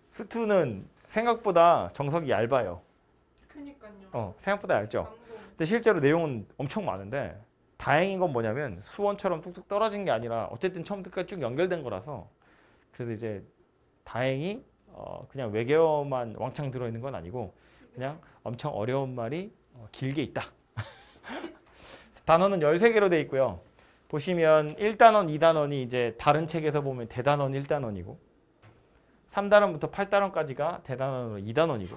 수투는 생각보다 정석이 얇아요. 그니까요. 생각보다 얇죠. 감동. 근데 실제로 내용은 엄청 많은데 다행인 건 뭐냐면 수원처럼 뚝뚝 떨어진 게 아니라 어쨌든 처음부터 쭉 연결된 거라서 그래서 이제 다행히 그냥 외계어만 왕창 들어있는 건 아니고 그냥 엄청 어려운 말이 길게 있다. 단어는 13개로 돼 있고요. 보시면 1단원, 2단원이 이제 다른 책에서 보면 대단원 1단원이고 3단원부터 8단원까지가 대단원으로 2단원이고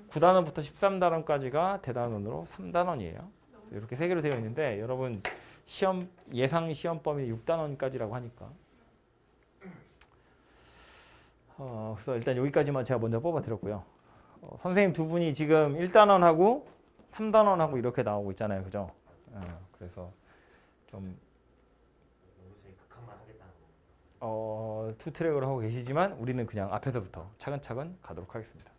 9단원부터 13단원까지가 대단원으로 3단원이에요. 이렇게 3개로 되어 있는데 여러분 시험 예상 시험 범위 6단원까지라고 하니까 그래서 일단 여기까지만 제가 먼저 뽑아 드렸고요. 선생님 두 분이 지금 1단원하고 3단원하고 이렇게 나오고 있잖아요. 그죠? 그래서 좀 극한만 하겠다는 거. 투 트랙으로 하고 계시지만 우리는 그냥 앞에서부터 차근차근 가도록 하겠습니다.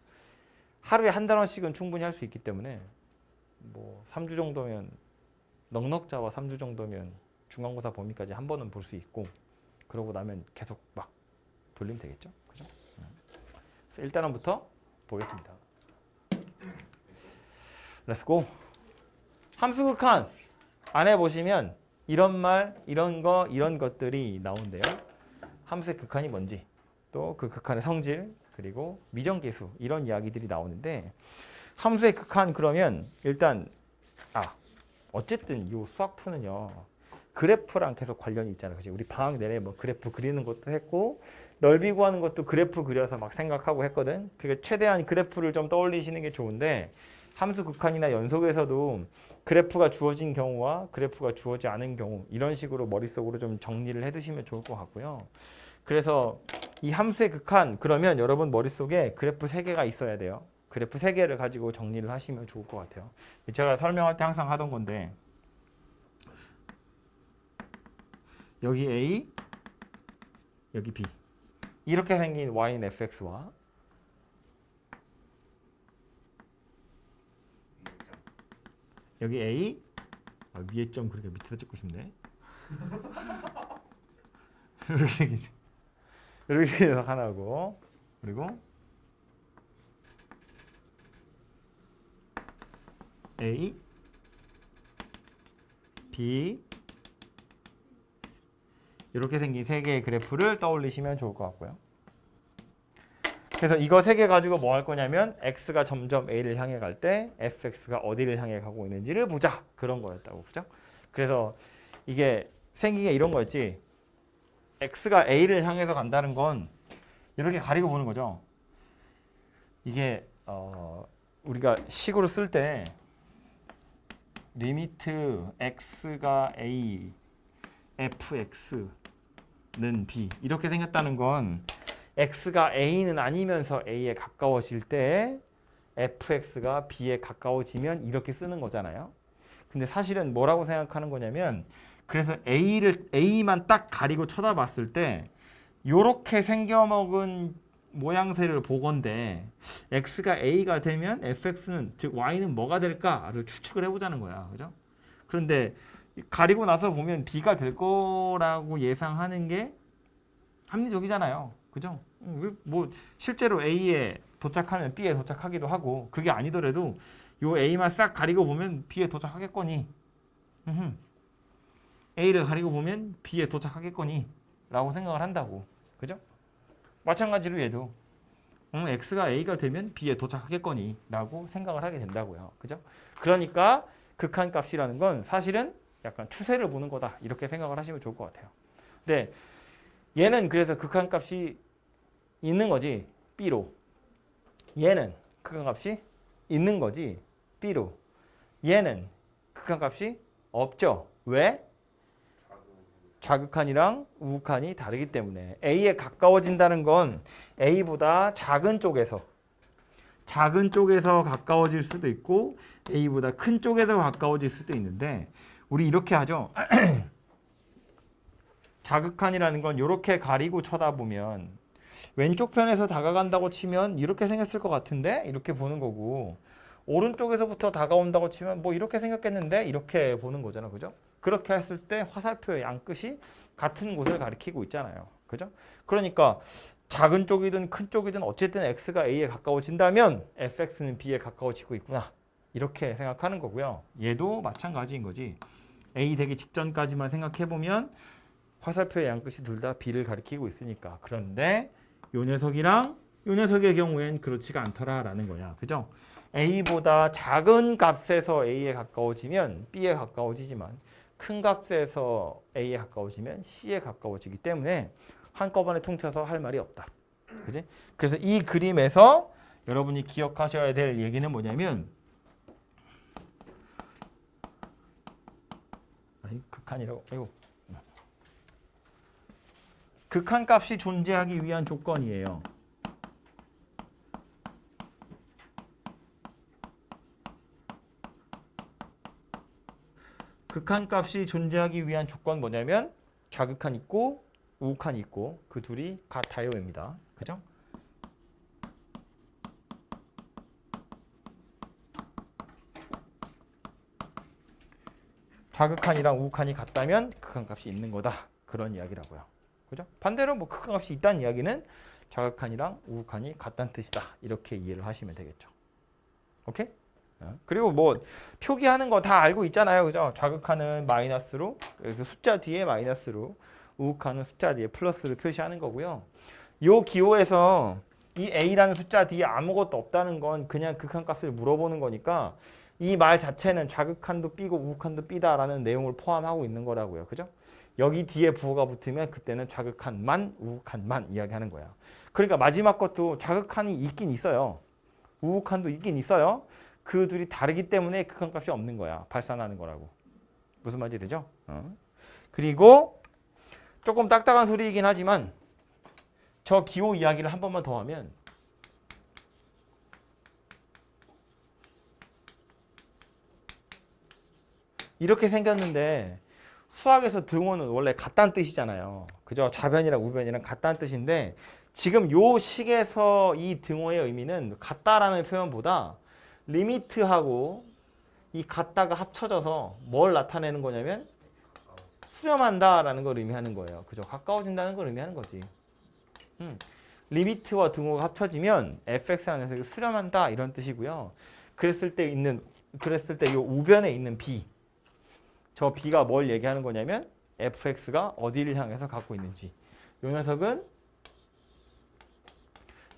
하루에 한 단원씩은 충분히 할 수 있기 때문에 뭐 3주 정도면 넉넉 잡아 3주 정도면 중간고사 범위까지 한 번은 볼 수 있고 그러고 나면 계속 막 돌리면 되겠죠. 그죠? 그래서 1단원부터 보겠습니다. 렛츠고. 함수 극한 안에 보시면 이런 말, 이런 거, 이런 것들이 나온대요. 함수의 극한이 뭔지, 또 그 극한의 성질, 그리고 미정계수 이런 이야기들이 나오는데 함수의 극한 그러면 일단 어쨌든 이 수학2는요. 그래프랑 계속 관련이 있잖아요. 그치? 우리 방학 내내 뭐 그래프 그리는 것도 했고 넓이 구하는 것도 그래프 그려서 막 생각하고 했거든. 그러니까 최대한 그래프를 좀 떠올리시는 게 좋은데 함수 극한이나 연속에서도 그래프가 주어진 경우와 그래프가 주어지지 않은 경우 이런 식으로 머릿속으로 좀 정리를 해두시면 좋을 것 같고요. 그래서 이 함수의 극한 그러면 여러분 머릿속에 그래프 3개가 있어야 돼요. 그래프 3개를 가지고 정리를 하시면 좋을 것 같아요. 제가 설명할 때 항상 하던 건데 여기 A, 여기 B 이렇게 생긴 y는 fx와 여기 A 위에 점 그렇게 밑에다 찍고 싶네. 이렇게 생긴 녀석 하나고 그리고 A, B 이렇게 생긴 3개의 그래프를 떠올리시면 좋을 것 같고요. 그래서 이거 3개 가지고 뭐 할 거냐면 x가 점점 a를 향해 갈 때 fx가 어디를 향해 가고 있는지를 보자. 그런 거였다고. 그죠? 그래서 이게 생긴 게 이런 거였지. x가 a를 향해서 간다는 건 이렇게 가리고 보는 거죠. 이게 우리가 식으로 쓸 때 리미트 x가 a fx는 b 이렇게 생겼다는 건 x가 a는 아니면서 a에 가까워질 때 fx가 b에 가까워지면 이렇게 쓰는 거잖아요. 근데 사실은 뭐라고 생각하는 거냐면 그래서 a만 딱 가리고 쳐다봤을 때 이렇게 생겨먹은 모양새를 보건대 x가 a가 되면 fx는 즉 y는 뭐가 될까를 추측을 해보자는 거야. 그죠? 그런데 가리고 나서 보면 b가 될 거라고 예상하는 게 합리적이잖아요. 그죠? 뭐 실제로 A에 도착하면 B에 도착하기도 하고 그게 아니더라도 요 A만 싹 가리고 보면 B에 도착하겠거니 A를 가리고 보면 B에 도착하겠거니 라고 생각을 한다고. 그죠? 마찬가지로 얘도 X가 A가 되면 B에 도착하겠거니 라고 생각을 하게 된다고요. 그죠? 그러니까 극한값이라는 건 사실은 약간 추세를 보는 거다 이렇게 생각을 하시면 좋을 것 같아요. 근데 얘는 그래서 극한값이 있는 거지 B로. 얘는 극한값이 있는 거지 B로. 얘는 극한값이 없죠. 왜? 좌극한이랑 우극한이 다르기 때문에 A에 가까워진다는 건 A보다 작은 쪽에서 가까워질 수도 있고 A보다 큰 쪽에서 가까워질 수도 있는데 우리 이렇게 하죠. 좌극한이라는 건 이렇게 가리고 쳐다보면 왼쪽 편에서 다가간다고 치면 이렇게 생겼을 것 같은데 이렇게 보는 거고 오른쪽에서부터 다가온다고 치면 뭐 이렇게 생겼겠는데 이렇게 보는 거잖아. 그죠? 그렇게 했을 때 화살표의 양끝이 같은 곳을 가리키고 있잖아요. 그죠? 그러니까 작은 쪽이든 큰 쪽이든 어쨌든 x가 a에 가까워진다면 fx는 b에 가까워지고 있구나. 이렇게 생각하는 거고요. 얘도 마찬가지인 거지. a 되기 직전까지만 생각해보면 화살표의 양끝이 둘 다 b를 가리키고 있으니까. 그런데 요 녀석이랑 요 녀석의 경우엔 그렇지가 않더라라는 거야. 그죠? a보다 작은 값에서 a에 가까워지면 b에 가까워지지만 큰 값에서 a에 가까워지면 c에 가까워지기 때문에 한꺼번에 통째서 할 말이 없다. 그지? 그래서 이 그림에서 여러분이 기억하셔야 될 얘기는 뭐냐면 극한이라고. 아이고. 극한값이 존재하기 위한 조건이에요. 극한값이 존재하기 위한 조건 뭐냐면 좌극한 있고 우극한 있고 그 둘이 같아요입니다. 그죠? 좌극한이랑 우극한이 같다면 극한값이 있는 거다. 그런 이야기라고요. 그죠? 반대로 뭐 극한값이 있다는 이야기는 좌극한이랑 우극한이 같다는 뜻이다. 이렇게 이해를 하시면 되겠죠. 오케이? 그리고 뭐 표기하는 거 다 알고 있잖아요. 그죠? 좌극한은 마이너스로 그래서 숫자 뒤에 마이너스로 우극한은 숫자 뒤에 플러스를 표시하는 거고요. 요 기호에서 이 a라는 숫자 뒤에 아무것도 없다는 건 그냥 극한값을 물어보는 거니까 이 말 자체는 좌극한도 B고 우극한도 B다라는 내용을 포함하고 있는 거라고요. 그죠? 여기 뒤에 부호가 붙으면 그때는 좌극한만 우극한만 이야기하는 거야. 그러니까 마지막 것도 좌극한이 있긴 있어요. 우극한도 있긴 있어요. 그 둘이 다르기 때문에 극한값이 없는 거야. 발산하는 거라고. 무슨 말인지 되죠? 그리고 조금 딱딱한 소리이긴 하지만 저 기호 이야기를 한 번만 더 하면 이렇게 생겼는데 수학에서 등호는 원래 같다는 뜻이잖아요. 그죠? 좌변이랑 우변이랑 같다는 뜻인데 지금 요 식에서 이 등호의 의미는 같다라는 표현보다 리미트하고 이 같다가 합쳐져서 뭘 나타내는 거냐면 수렴한다라는 걸 의미하는 거예요. 그죠? 가까워진다는 걸 의미하는 거지. 리미트와 등호가 합쳐지면 fx라는 녀석이 수렴한다 이런 뜻이고요. 그랬을 때 요 우변에 있는 b 저 b가 뭘 얘기하는 거냐면 fx가 어디를 향해서 갖고 있는지. 요 녀석은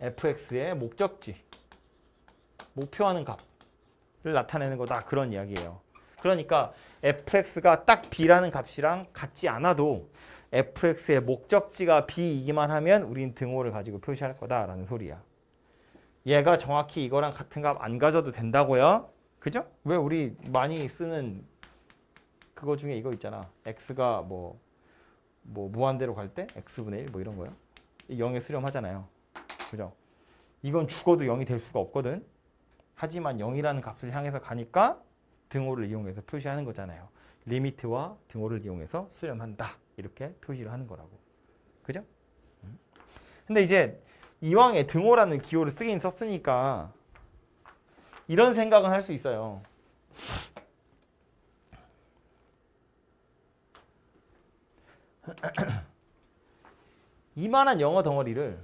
fx의 목적지, 목표하는 값을 나타내는 거다. 그런 이야기예요. 그러니까 fx가 딱 b라는 값이랑 같지 않아도 fx의 목적지가 b이기만 하면 우린 등호를 가지고 표시할 거다라는 소리야. 얘가 정확히 이거랑 같은 값 안 가져도 된다고요? 그죠? 왜 우리 많이 쓰는 그거 중에 이거 있잖아. x가 뭐 무한대로 갈 때 x분의 1 뭐 이런 거요. 0에 수렴하잖아요. 그죠? 이건 죽어도 0이 될 수가 없거든. 하지만 0이라는 값을 향해서 가니까 등호를 이용해서 표시하는 거잖아요. 리미트와 등호를 이용해서 수렴한다. 이렇게 표시를 하는 거라고. 그죠? 근데 이제 이왕에 등호라는 기호를 쓰긴 썼으니까 이런 생각은 할 수 있어요. 이만한 영어 덩어리를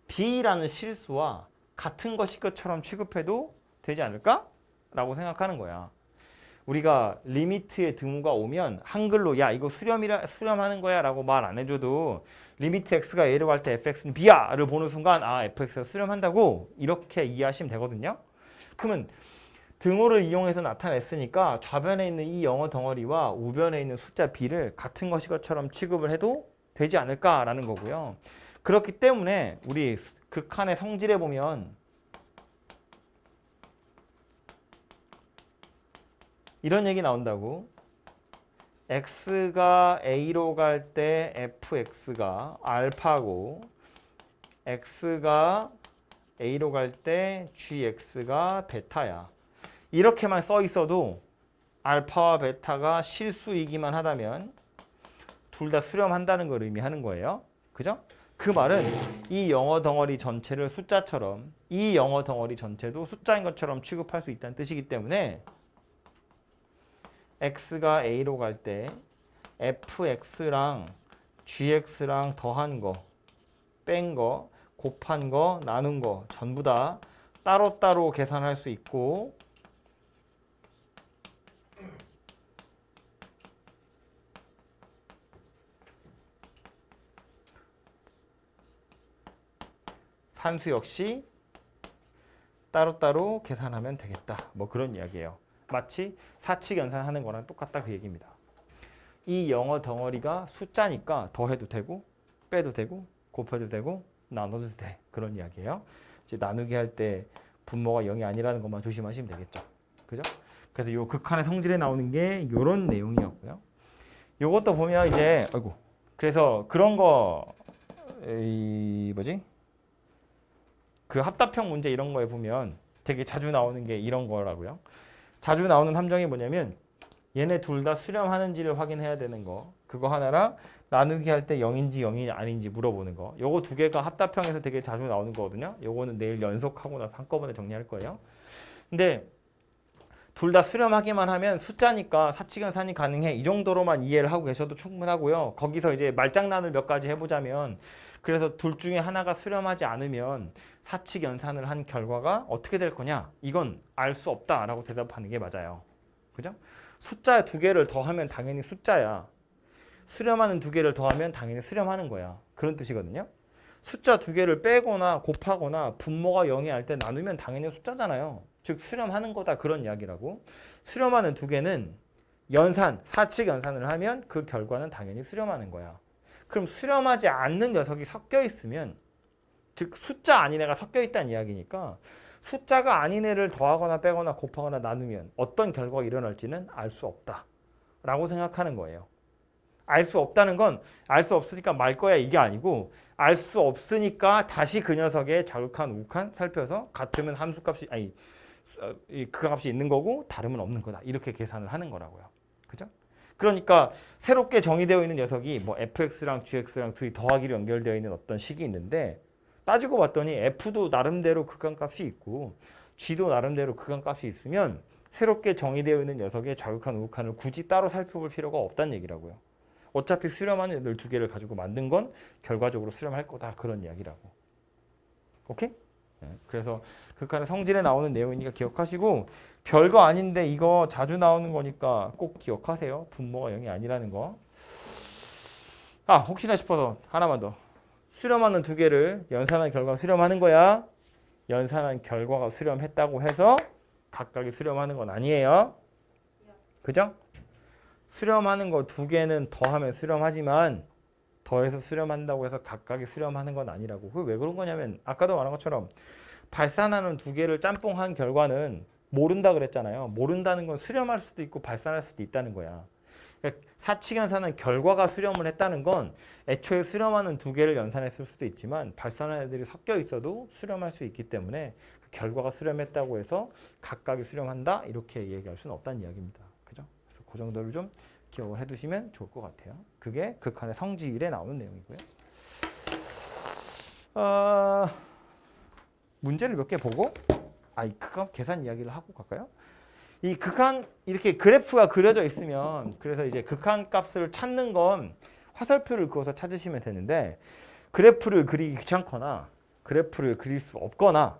B라는 실수와 같은 것일 것처럼 취급해도 되지 않을까? 라고 생각하는 거야. 우리가 리미트의 등호가 오면 한글로 야 이거 수렴하는 거야 라고 말 안 해줘도 리미트 x가 a로 갈 때 fx는 b야를 보는 순간 아 fx가 수렴한다고 이렇게 이해하시면 되거든요. 그러면 등호를 이용해서 나타냈으니까 좌변에 있는 이 영어 덩어리와 우변에 있는 숫자 b를 같은 것일 것처럼 취급을 해도 되지 않을까라는 거고요. 그렇기 때문에 우리 극한의 성질에 보면 이런 얘기 나온다고. x가 a로 갈 때 fx가 알파고 x가 a로 갈 때 gx가 베타야. 이렇게만 써 있어도 알파와 베타가 실수이기만 하다면 둘 다 수렴한다는 걸 의미하는 거예요. 그죠? 그 말은 이 영어 덩어리 전체를 숫자처럼 이 영어 덩어리 전체도 숫자인 것처럼 취급할 수 있다는 뜻이기 때문에 x가 a로 갈 때 fx랑 gx랑 더한 거, 뺀 거, 곱한 거, 나눈 거 전부 다 따로따로 계산할 수 있고 산수 역시 따로따로 계산하면 되겠다. 뭐 그런 이야기예요. 마치 사칙 연산하는 거랑 똑같다 그 얘기입니다. 이 영어 덩어리가 숫자니까 더해도 되고 빼도 되고 곱해도 되고 나눠도 돼. 그런 이야기예요. 이제 나누기 할 때 분모가 0이 아니라는 것만 조심하시면 되겠죠. 그죠? 그래서 요 극한의 성질에 나오는 게 이런 내용이었고요. 요것도 보면 이제 아이고 그래서 그런 거 뭐지? 그 합답형 문제 이런 거에 보면 되게 자주 나오는 게 이런 거라고요. 자주 나오는 함정이 뭐냐면 얘네 둘 다 수렴하는지를 확인해야 되는 거. 그거 하나랑 나누기 할 때 0인지 0이 아닌지 물어보는 거. 요거 두 개가 합답형에서 되게 자주 나오는 거거든요. 요거는 내일 연속하고 나서 한꺼번에 정리할 거예요. 근데 둘 다 수렴하기만 하면 숫자니까 사칙연산이 가능해. 이 정도로만 이해를 하고 계셔도 충분하고요. 거기서 이제 말장난을 몇 가지 해보자면 그래서 둘 중에 하나가 수렴하지 않으면 사칙 연산을 한 결과가 어떻게 될 거냐? 이건 알 수 없다라고 대답하는 게 맞아요. 그죠? 숫자 두 개를 더하면 당연히 숫자야. 수렴하는 두 개를 더하면 당연히 수렴하는 거야. 그런 뜻이거든요. 숫자 두 개를 빼거나 곱하거나 분모가 0이 할 때 나누면 당연히 숫자잖아요. 즉 수렴하는 거다 그런 이야기라고. 수렴하는 두 개는 연산, 사칙 연산을 하면 그 결과는 당연히 수렴하는 거야. 그럼 수렴하지 않는 녀석이 섞여 있으면 즉 숫자 아닌 애가 섞여 있다는 이야기니까 숫자가 아닌 애를 더하거나 빼거나 곱하거나 나누면 어떤 결과가 일어날지는 알 수 없다라고 생각하는 거예요. 알 수 없다는 건 알 수 없으니까 말 거야 이게 아니고 알 수 없으니까 다시 그 녀석의 좌극한 우극한 살펴서 같으면 함수값이 아니 그 값이 있는 거고 다름은 없는 거다 이렇게 계산을 하는 거라고요. 그죠? 그러니까 새롭게 정의되어 있는 녀석이 뭐 fx랑 gx랑 둘이 더하기로 연결되어 있는 어떤 식이 있는데 따지고 봤더니 f도 나름대로 극한값이 있고 g도 나름대로 극한값이 있으면 새롭게 정의되어 있는 녀석의 좌극한 우극한을 굳이 따로 살펴볼 필요가 없다는 얘기라고요. 어차피 수렴하는 애들 두 개를 가지고 만든 건 결과적으로 수렴할 거다 그런 이야기라고. 오케이? 네, 그래서 극한의 성질에 나오는 내용이니까 기억하시고 별거 아닌데 이거 자주 나오는 거니까 꼭 기억하세요. 분모가 0이 아니라는 거. 아 혹시나 싶어서 하나만 더. 수렴하는 두 개를 연산한 결과가 수렴하는 거야. 연산한 결과가 수렴했다고 해서 각각이 수렴하는 건 아니에요. 그죠? 수렴하는 거 두 개는 더하면 수렴하지만 더해서 수렴한다고 해서 각각이 수렴하는 건 아니라고. 그게 왜 그런 거냐면 아까도 말한 것처럼 발산하는 두 개를 짬뽕한 결과는 모른다 그랬잖아요. 모른다는 건 수렴할 수도 있고 발산할 수도 있다는 거야. 그러니까 사칙 연산은 결과가 수렴을 했다는 건 애초에 수렴하는 두 개를 연산했을 수도 있지만 발산한 애들이 섞여 있어도 수렴할 수 있기 때문에 그 결과가 수렴했다고 해서 각각이 수렴한다 이렇게 얘기할 수는 없다는 이야기입니다. 그죠? 그래서 그 정도를 좀 기억을 해두시면 좋을 것 같아요. 그게 극한의 성질에 나오는 내용이고요. 문제를 몇 개 보고 이 극한 계산 이야기를 하고 갈까요? 이 극한 이렇게 그래프가 그려져 있으면 그래서 이제 극한 값을 찾는 건 화살표를 그어서 찾으시면 되는데 그래프를 그리기 귀찮거나 그래프를 그릴 수 없거나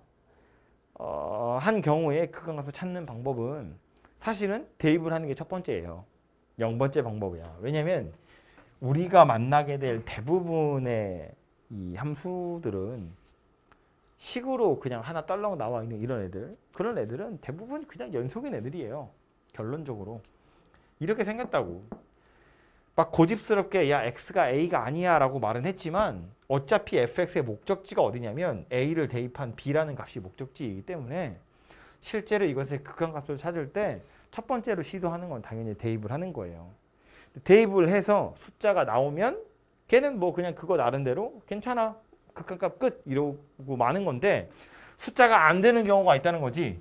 한 경우에 극한 값을 찾는 방법은 사실은 대입을 하는 게 첫 번째예요. 0번째 방법이야. 왜냐면 우리가 만나게 될 대부분의 이 함수들은 식으로 그냥 하나 떨렁 나와 있는 이런 애들 그런 애들은 대부분 그냥 연속인 애들이에요. 결론적으로 이렇게 생겼다고 막 고집스럽게 야 x가 a가 아니야 라고 말은 했지만 어차피 fx의 목적지가 어디냐면 a를 대입한 b라는 값이 목적지이기 때문에 실제로 이것의 극한값을 찾을 때 첫 번째로 시도하는 건 당연히 대입을 하는 거예요. 대입을 해서 숫자가 나오면 걔는 뭐 그냥 그거 나름대로 괜찮아 극한값 끝 이러고 마는 건데 숫자가 안 되는 경우가 있다는 거지.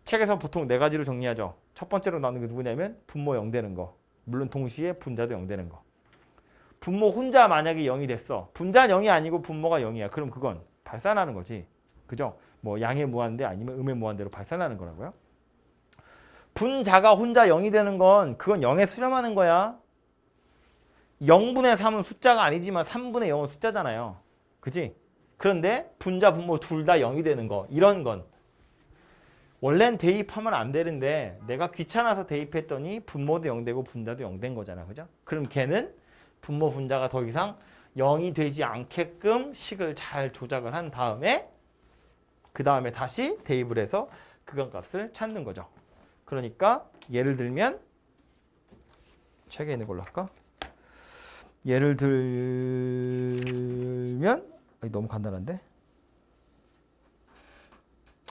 책에서 보통 네 가지로 정리하죠. 첫 번째로 나오는 게 누구냐면 분모 0 되는 거. 물론 동시에 분자도 0 되는 거. 분모 혼자 만약에 0이 됐어. 분자는 0이 아니고 분모가 0이야. 그럼 그건 발산하는 거지. 그죠? 뭐 양의 무한대 아니면 음의 무한대로 발산하는 거라고요. 분자가 혼자 0이 되는 건 그건 0에 수렴하는 거야. 0분의 3은 숫자가 아니지만 3분의 0은 숫자잖아요. 그지? 그런데 분자, 분모 둘 다 0이 되는 거. 이런 건 원래는 대입하면 안 되는데 내가 귀찮아서 대입했더니 분모도 0 되고 분자도 0 된 거잖아. 그죠? 그럼 걔는 분모, 분자가 더 이상 0이 되지 않게끔 식을 잘 조작을 한 다음에 그 다음에 다시 대입을 해서 극한값을 찾는 거죠. 그러니까 예를 들면 책에 있는 걸로 할까? 예를 들면 너무 간단한데?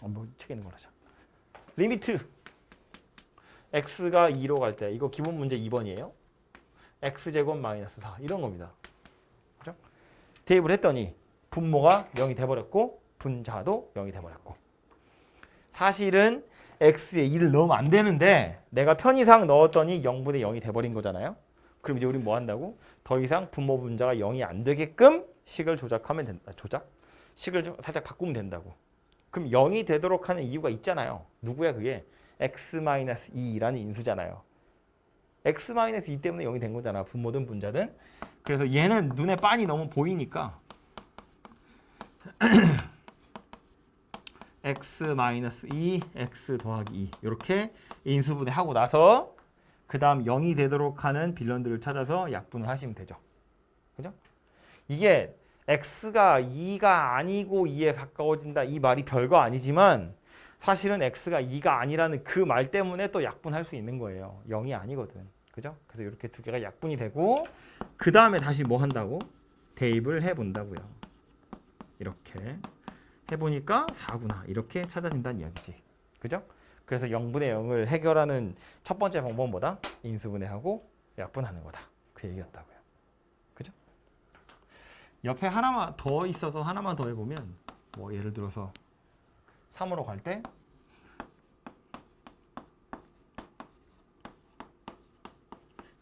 뭐 책에 있는 걸로 하자. 리미트 x가 2로 갈 때 이거 기본 문제 2번이에요. x제곱 마이너스 4 이런 겁니다. 그죠? 대입을 했더니 분모가 0이 돼버렸고 분자도 0이 돼버렸고 사실은 x에 2를 넣으면 안 되는데 내가 편의상 넣었더니 0분의 0이 돼버린 거잖아요. 그럼 이제 우리 뭐 한다고? 더 이상 분모 분자가 0이 안 되게끔 식을 조작하면 된다. 식을 좀 살짝 바꾸면 된다고. 그럼 0이 되도록 하는 이유가 있잖아요. 누구야 그게? x-2라는 인수잖아요. x-2 때문에 0이 된 거잖아. 분모든 분자든. 그래서 얘는 눈에 빤히 너무 보이니까 x-2, x 더하기 2 이렇게 인수분해하고 나서 그 다음 0이 되도록 하는 빌런들을 찾아서 약분을 하시면 되죠. 그죠? 이게 x가 2가 아니고 2에 가까워진다 이 말이 별거 아니지만 사실은 x가 2가 아니라는 그 말 때문에 또 약분할 수 있는 거예요. 0이 아니거든. 그죠? 그래서 이렇게 두 개가 약분이 되고 그 다음에 다시 뭐 한다고? 대입을 해본다고요. 이렇게 해보니까 4구나 이렇게 찾아진다는 이야기지. 그죠? 그래서 0분의 0을 해결하는 첫 번째 방법은 뭐다? 인수분해하고 약분하는 거다. 그 얘기였다고요. 그죠? 옆에 하나만 더 있어서 하나만 더 해보면 뭐 예를 들어서 3으로 갈 때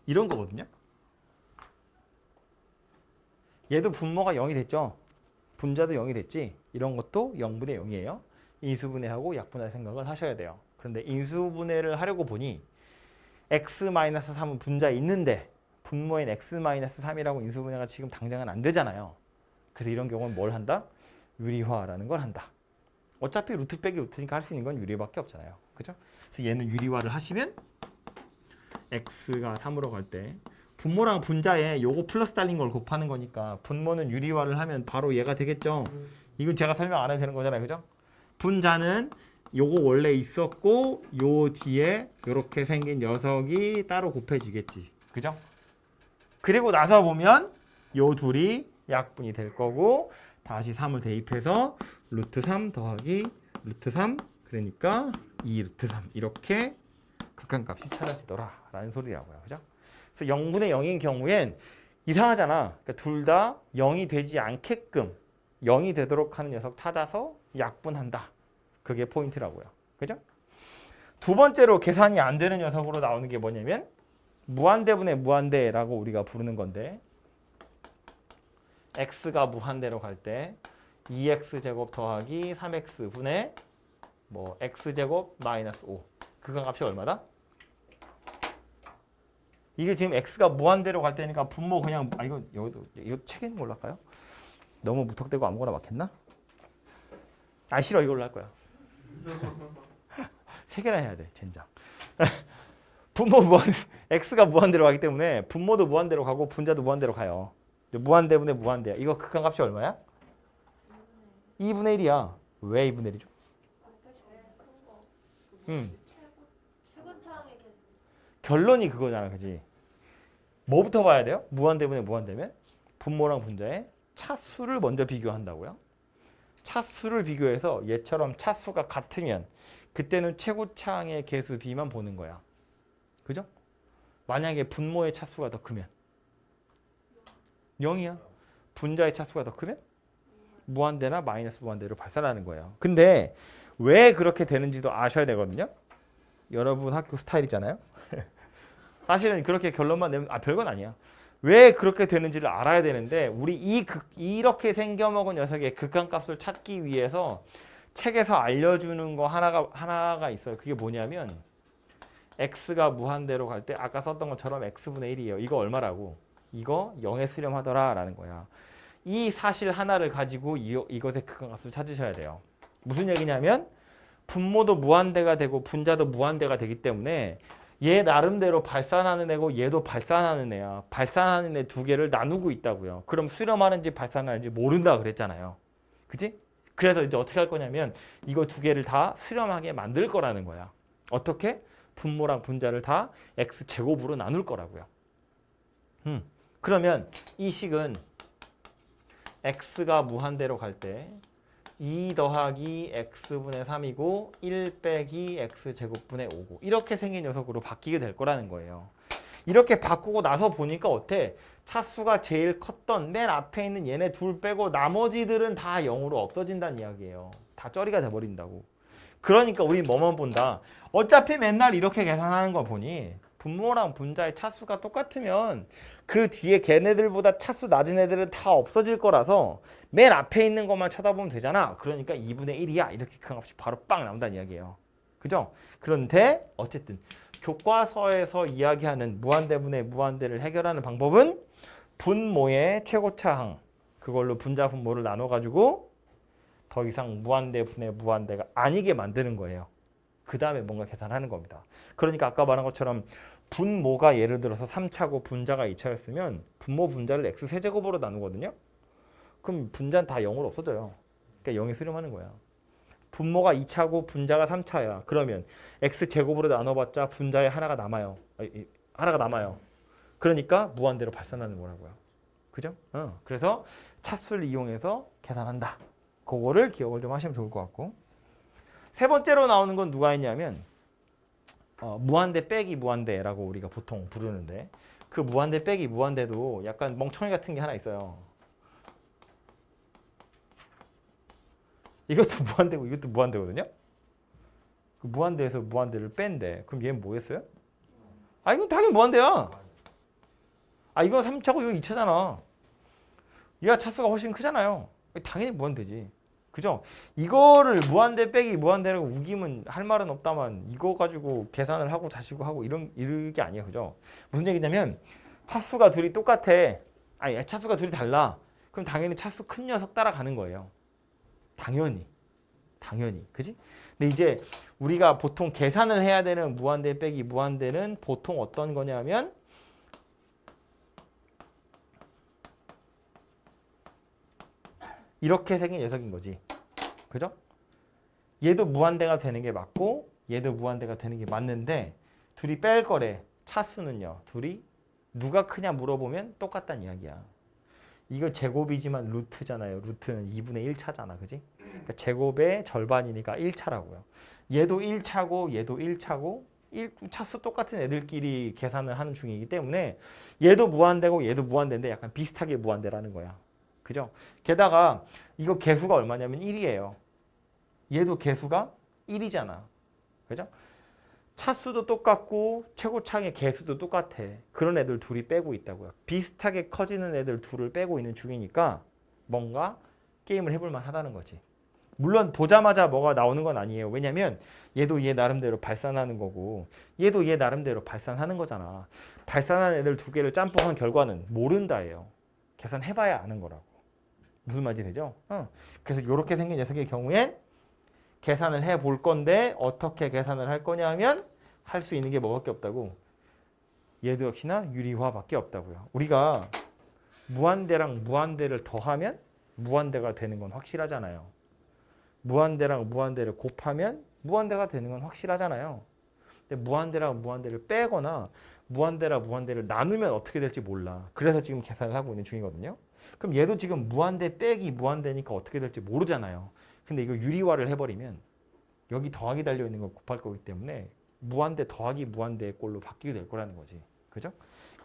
이런 거거든요. 얘도 분모가 0이 됐죠. 분자도 0이 됐지. 이런 것도 0분의 0이에요. 인수분해하고 약분할 생각을 하셔야 돼요. 그런데 인수분해를 하려고 보니 x-3은 분자에 있는데 분모인 x-3이라고 인수분해가 지금 당장은 안 되잖아요. 그래서 이런 경우는 뭘 한다? 유리화라는 걸 한다. 어차피 루트 빼기 루트니까 할 수 있는 건 유리화밖에 없잖아요. 그죠? 그래서 얘는 유리화를 하시면 x가 3으로 갈 때 분모랑 분자에 요거 플러스 달린 걸 곱하는 거니까 분모는 유리화를 하면 바로 얘가 되겠죠. 이건 제가 설명 안 해도 되는 거잖아요. 그죠? 분자는 요거 원래 있었고 요 뒤에 요렇게 생긴 녀석이 따로 곱해지겠지. 그죠? 그리고 나서 보면 요 둘이 약분이 될 거고 다시 3을 대입해서 루트 3 더하기 루트 3 그러니까 2 루트 3 이렇게 극한값이 찾아지더라 라는 소리라고요. 그죠? 그래서 0분의 0인 경우엔 이상하잖아. 그러니까 둘 다 0이 되지 않게끔 0이 되도록 하는 녀석 찾아서 약분한다. 그게 포인트라고요. 그죠? 두 번째로 계산이 안 되는 녀석으로 나오는 게 뭐냐면 무한대분의 무한대라고 우리가 부르는 건데 x가 무한대로 갈 때 2x제곱 더하기 3x분의 뭐 x제곱 마이너스 5 극한값이 얼마다? 이게 지금 x가 무한대로 갈 때니까 분모 그냥 이거 여기도 이거 책에 있는 걸로 할까요? 너무 무턱대고 아무거나 막혔나? 아 싫어 이걸로 할 거야. 세 개나 해야 돼 젠장. 분모 x가 무한대로 가기 때문에 분모도 무한대로 가고 분자도 무한대로 가요. 무한대분의 무한대야. 이거 극한값이 얼마야? 2분의 1이야. 왜 2분의 1이죠? 최고차항의 개수. 결론이 그거잖아. 그지? 뭐부터 봐야 돼요? 무한대분의 무한대면 분모랑 분자의 차수를 먼저 비교한다고요. 차수를 비교해서 얘처럼 차수가 같으면 그때는 최고차항의 개수 b만 보는 거야. 그죠? 만약에 분모의 차수가 더 크면 0이야. 분자의 차수가 더 크면 무한대나 마이너스 무한대로 발산하는 거예요. 근데 왜 그렇게 되는지도 아셔야 되거든요. 여러분 학교 스타일이잖아요. 사실은 그렇게 결론만 내면 별건 아니야. 왜 그렇게 되는지를 알아야 되는데 우리 이렇게 생겨먹은 녀석의 극한값을 찾기 위해서 책에서 알려주는 거 하나가 있어요. 그게 뭐냐면 x가 무한대로 갈 때 아까 썼던 것처럼 x분의 1이에요. 이거 얼마라고? 이거 0에 수렴하더라 라는 거야. 이 사실 하나를 가지고 이것의 극한값을 찾으셔야 돼요. 무슨 얘기냐면 분모도 무한대가 되고 분자도 무한대가 되기 때문에 얘 나름대로 발산하는 애고 얘도 발산하는 애야. 발산하는 애 두 개를 나누고 있다고요. 그럼 수렴하는지 발산하는지 모른다 그랬잖아요. 그치? 그래서 이제 어떻게 할 거냐면 이거 두 개를 다 수렴하게 만들 거라는 거야. 어떻게? 분모랑 분자를 다 x제곱으로 나눌 거라고요. 그러면 이 식은 x가 무한대로 갈 때 2 더하기 x분의 3이고 1 빼기 x제곱분의 5고 이렇게 생긴 녀석으로 바뀌게 될 거라는 거예요. 이렇게 바꾸고 나서 보니까 어때? 차수가 제일 컸던 맨 앞에 있는 얘네 둘 빼고 나머지들은 다 0으로 없어진다는 이야기예요. 다 쩌리가 돼버린다고. 그러니까 우리 뭐만 본다. 어차피 맨날 이렇게 계산하는 거 보니 분모랑 분자의 차수가 똑같으면 그 뒤에 걔네들보다 차수 낮은 애들은 다 없어질 거라서 맨 앞에 있는 것만 쳐다보면 되잖아. 그러니까 2분의 1이야. 이렇게 큰 값이 바로 빵 나온다는 이야기예요. 그죠? 그런데 어쨌든 교과서에서 이야기하는 무한대분의 무한대를 해결하는 방법은 분모의 최고차항 그걸로 분자 분모를 나눠가지고 더 이상 무한대분의 무한대가 아니게 만드는 거예요. 그 다음에 뭔가 계산하는 겁니다. 그러니까 아까 말한 것처럼 분모가 예를 들어서 3차고 분자가 2차였으면 분모 분자를 x세제곱으로 나누거든요. 그럼 분자는 다 0으로 없어져요. 그러니까 0에 수렴하는 거야. 분모가 2차고 분자가 3차야. 그러면 x제곱으로 나눠봤자 분자에 하나가 남아요. 하나가 남아요. 그러니까 무한대로 발산하는 거라고요. 그죠? 그래서 차수를 이용해서 계산한다. 그거를 기억을 좀 하시면 좋을 것 같고. 세 번째로 나오는 건 누가 있냐면 무한대 빼기 무한대라고 우리가 보통 부르는데 그 무한대 빼기 무한대도 약간 멍청이 같은 게 하나 있어요. 이것도 무한대고 이것도 무한대거든요. 그 무한대에서 무한대를 뺀대. 그럼 얘는 뭐겠어요? 아 이건 당연히 무한대야. 아 이건 3차고 이건 2차잖아. 얘가 차수가 훨씬 크잖아요. 당연히 무한대지. 그죠? 이거를 무한대 빼기 무한대라고 우기면 할 말은 없다만 이거 가지고 계산을 하고 자시고 하고 이런 게 아니에요. 그죠? 무슨 얘기냐면 차수가 둘이 똑같아. 아니 차수가 둘이 달라. 그럼 당연히 차수 큰 녀석 따라가는 거예요. 당연히. 그지? 근데 이제 우리가 보통 계산을 해야 되는 무한대 빼기 무한대는 보통 어떤 거냐면 이렇게 생긴 녀석인 거지. 그죠? 얘도 무한대가 되는 게 맞고 얘도 무한대가 되는 게 맞는데 둘이 뺄 거래. 차수는요. 둘이 누가 크냐 물어보면 똑같다는 이야기야. 이거 제곱이지만 루트잖아요. 루트는 2분의 1차잖아. 그지? 그러니까 제곱의 절반이니까 1차라고요. 얘도 1차고 얘도 1차고 차수 똑같은 애들끼리 계산을 하는 중이기 때문에 얘도 무한대고 얘도 무한대인데 약간 비슷하게 무한대라는 거야. 그죠? 게다가 이거 개수가 얼마냐면 1이에요. 얘도 개수가 1이잖아. 그죠? 차수도 똑같고 최고차의 개수도 똑같아. 그런 애들 둘이 빼고 있다고요. 비슷하게 커지는 애들 둘을 빼고 있는 중이니까 뭔가 게임을 해볼 만하다는 거지. 물론 보자마자 뭐가 나오는 건 아니에요. 왜냐면 얘도 얘 나름대로 발산하는 거고 얘도 얘 나름대로 발산하는 거잖아. 발산한 애들 두 개를 짬뽕한 결과는 모른다예요. 계산해봐야 아는 거라고. 무슨 말인지 되죠? 그래서 이렇게 생긴 녀석의 경우엔 계산을 해볼 건데 어떻게 계산을 할 거냐면 할 수 있는 게 뭐밖에 없다고. 얘도 역시나 유리화밖에 없다고요. 우리가 무한대랑 무한대를 더하면 무한대가 되는 건 확실하잖아요. 무한대랑 무한대를 곱하면 무한대가 되는 건 확실하잖아요. 근데 무한대랑 무한대를 빼거나 무한대랑 무한대를 나누면 어떻게 될지 몰라. 그래서 지금 계산을 하고 있는 중이거든요. 그럼 얘도 지금 무한대 빼기 무한대니까 어떻게 될지 모르잖아요. 근데 이거 유리화를 해버리면 여기 더하기 달려있는 걸 곱할 거기 때문에 무한대 더하기 무한대의 꼴로 바뀌게 될 거라는 거지. 그죠?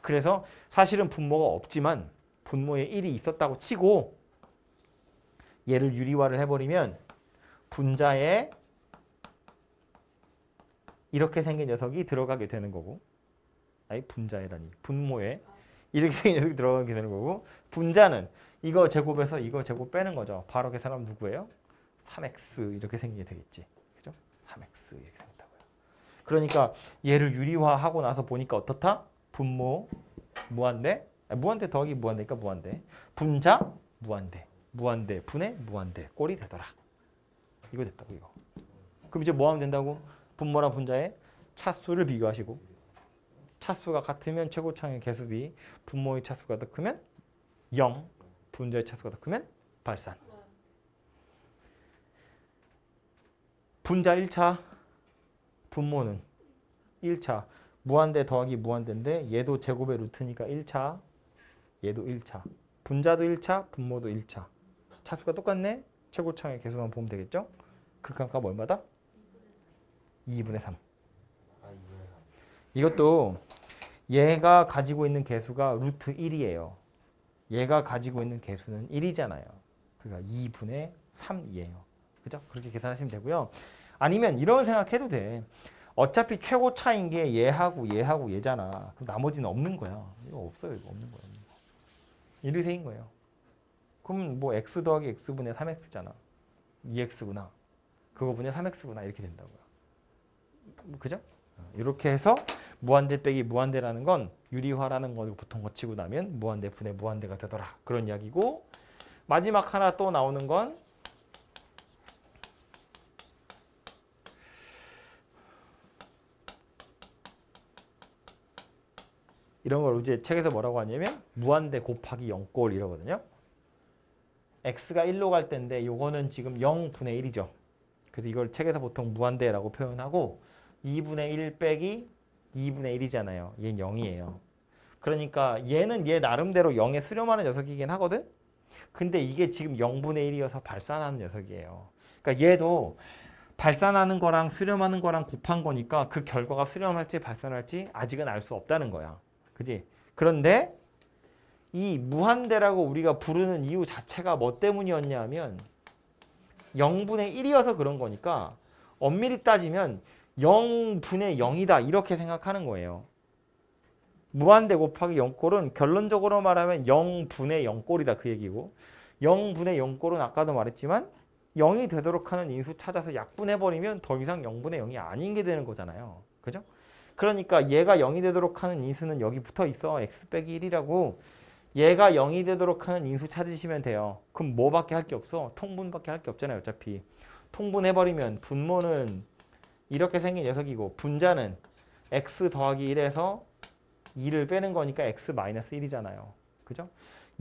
그래서 사실은 분모가 없지만 분모에 1이 있었다고 치고 얘를 유리화를 해버리면 분자에 이렇게 생긴 녀석이 들어가게 되는 거고 아니 분자에라니 분모에 이렇게 생긴 녀석이 들어가게 되는 거고 분자는 이거 제곱에서 이거 제곱 빼는 거죠. 바로 계산하면 누구예요? 3x 이렇게 생기게 되겠지. 그죠? 3x 이렇게 생긴다고요. 그러니까 얘를 유리화하고 나서 보니까 어떻다? 분모 무한대 무한대 더하기 무한대니까 무한대. 분자 무한대. 무한대 분의 무한대 꼴이 되더라. 이거 됐다고 이거. 그럼 이제 뭐 하면 된다고? 분모랑 분자의 차수를 비교하시고 차수가 같으면 최고차의 개수비, 분모의 차수가 더 크면 0, 분자의 차수가 더 크면 발산. 분자 1차, 분모는 1차. 무한대 더하기 무한대인데 얘도 제곱의 루트니까 1차, 얘도 1차. 분자도 1차, 분모도 1차. 차수가 똑같네? 최고차의 개수만 보면 되겠죠? 극한값 얼마다? 2분의 3. 이것도 얘가 가지고 있는 개수가 루트 1이에요. 얘가 가지고 있는 개수는 1이잖아요. 그러니까 2분의 3이에요. 그죠? 그렇게 계산하시면 되고요. 아니면 이런 생각해도 돼. 어차피 최고 차인 게 얘하고 얘하고 얘잖아. 그럼 나머지는 없는 거야. 이거 없어요. 이거 없는 거야. 1이 세인 거예요. 그럼 뭐 x 더하기 x분의 3x잖아. 2x구나. 그거 분의 3x구나. 이렇게 된다고요. 그죠? 이렇게 해서 무한대 빼기 무한대라는 건 유리화라는 거 보통 거치고 나면 무한대 분의 무한대가 되더라. 그런 이야기고 마지막 하나 또 나오는 건 이런 걸 이제 책에서 뭐라고 하냐면 무한대 곱하기 0꼴 이러거든요. x가 1로 갈 때인데 요거는 지금 0분의 1이죠. 그래서 이걸 책에서 보통 무한대라고 표현하고 2분의 1 빼기 2분의 1이잖아요. 얘는 0이에요. 그러니까 얘는 얘 나름대로 0에 수렴하는 녀석이긴 하거든. 근데 이게 지금 0분의 1이어서 발산하는 녀석이에요. 그러니까 얘도 발산하는 거랑 수렴하는 거랑 곱한 거니까 그 결과가 수렴할지 발산할지 아직은 알 수 없다는 거야. 그지? 그런데 이 무한대라고 우리가 부르는 이유 자체가 뭐 때문이었냐 하면 0분의 1이어서 그런 거니까 엄밀히 따지면 0분의 0이다 이렇게 생각하는 거예요. 무한대 곱하기 0꼴은 결론적으로 말하면 0분의 0꼴이다 그 얘기고 0분의 0꼴은 아까도 말했지만 0이 되도록 하는 인수 찾아서 약분해버리면 더 이상 0분의 0이 아닌 게 되는 거잖아요. 그죠? 그러니까 얘가 0이 되도록 하는 인수는 여기 붙어 있어. x 빼기 1이라고. 얘가 0이 되도록 하는 인수 찾으시면 돼요. 그럼 뭐밖에 할 게 없어? 통분밖에 할 게 없잖아요. 어차피. 통분해버리면 분모는 이렇게 생긴 녀석이고 분자는 x 더하기 1에서 2를 빼는 거니까 x 마이너스 1이잖아요. 그죠?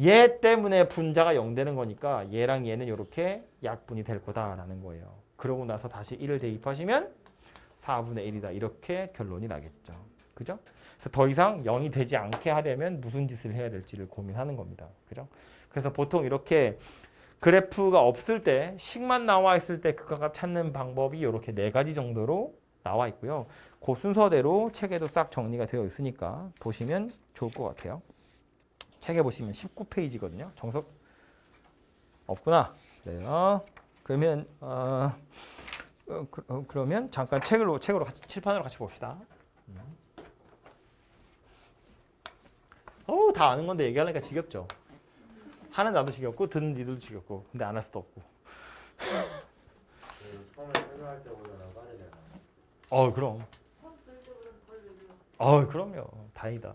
얘 때문에 분자가 0 되는 거니까 얘랑 얘는 이렇게 약분이 될 거다라는 거예요. 그러고 나서 다시 1을 대입하시면 4분의 1이다. 이렇게 결론이 나겠죠. 그죠? 그래서 더 이상 0이 되지 않게 하려면 무슨 짓을 해야 될지를 고민하는 겁니다. 그죠? 그래서 보통 이렇게 그래프가 없을 때 식만 나와 있을 때 극한값 찾는 방법이 이렇게 4가지 정도로 나와 있고요. 그 순서대로 책에도 싹 정리가 되어 있으니까 보시면 좋을 것 같아요. 책에 보시면 19페이지거든요. 정석 없구나. 그래요. 그러면 그러면 잠깐 책으로 같이 칠판으로 같이 봅시다. 다 아는 건데 얘기하려니까 지겹죠. 하는 나도 지겹고 듣는 니들도 지겹고 근데 안 할 수도 없고. 처음에 설명할 때보다는 빠르잖아. 그럼. 그럼요. 다행이다.